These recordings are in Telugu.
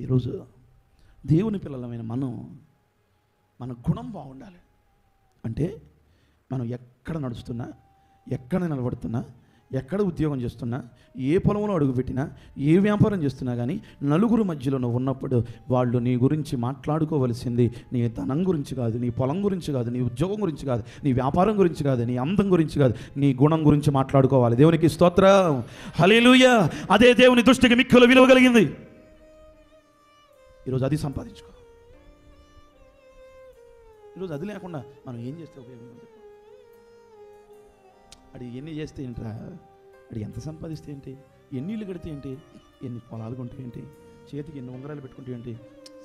ఈరోజు దేవుని పిల్లలమైన మన గుణం బాగుండాలి. అంటే మనం ఎక్కడ నడుస్తున్నా, ఎక్కడ నిలబడుతున్నా, ఎక్కడ ఉద్యోగం చేస్తున్నా, ఏ పొలంలో అడుగుపెట్టినా, ఏ వ్యాపారం చేస్తున్నా కానీ నలుగురు మధ్యలో నువ్వు ఉన్నప్పుడు వాళ్ళు నీ గురించి మాట్లాడుకోవలసింది నీ ధనం గురించి కాదు, నీ పొలం గురించి కాదు, నీ ఉద్యోగం గురించి కాదు, నీ వ్యాపారం గురించి కాదు, నీ అందం గురించి కాదు, నీ గుణం గురించి మాట్లాడుకోవాలి. దేవునికి స్తోత్రం, హల్లెలూయా. అదే దేవుని దృష్టికి మిక్కిలి విలువ కలిగింది. ఈరోజు అది సంపాదించుకో. ఈరోజు అది లేకుండా మనం ఏం చేస్తే ఉపయోగం చెప్పు. అది ఎన్ని చేస్తే ఏంట్రా, అది ఎంత సంపాదిస్తే ఏంటి, ఎన్ని ఇల్లు కడితే ఏంటి, ఎన్ని పొలాలు కొంటే ఏంటి, చేతికి ఎన్ని ఉంగరాలు పెట్టుకుంటే ఏంటి,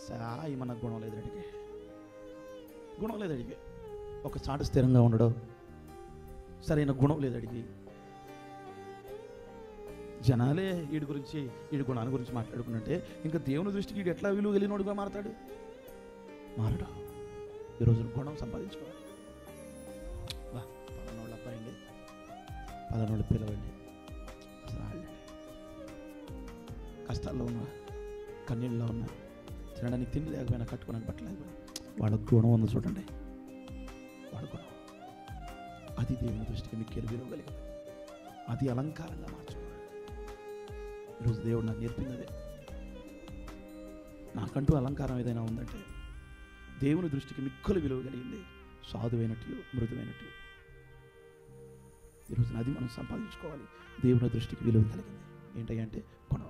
సాయి మనకు గుణం లేదు. అడిగే గుణం లేదు. అడిగే ఒక చాట స్థిరంగా ఉండడం, సరైన గుణం లేదు. అడిగి జనాలే వీడి గురించి, వీడి గుణాల గురించి మాట్లాడుకున్నట్టే ఇంకా దేవుని దృష్టికి వీడు ఎట్లా విలువ కలిగినోడుగా మారతాడు? మారడు. ఈరోజు గుణం సంపాదించుకోవాలి. పలానోళ్ళ అబ్బాయి అండి, పలానోళ్ళ పిల్లవండి, అసలు వాళ్ళండి కష్టాల్లో ఉన్నా, కన్నీళ్ళలో ఉన్నా, తినడానికి తిండి లేకపోయినా, కట్టుకోవడానికి బట్టలు లేకపోయినా వాళ్ళ గుణం ఉంది చూడండి. వాళ్ళ గుణం అది దేవుని దృష్టికి మిక్కిలి విలువ కలిగింది. అది అలంకారంగా మార్చుకోవాలి. ఈరోజు దేవుడు నాకు నేర్పింది. నాకంటూ అలంకారం ఏదైనా ఉందంటే దేవుని దృష్టికి మిక్కులు విలువ కలిగింది, సాధువైనట్టు, మృదువైనట్టు. ఈరోజు అది మనం సంపాదించుకోవాలి. దేవుని దృష్టికి విలువ కలిగింది ఏంటంటే గుణం.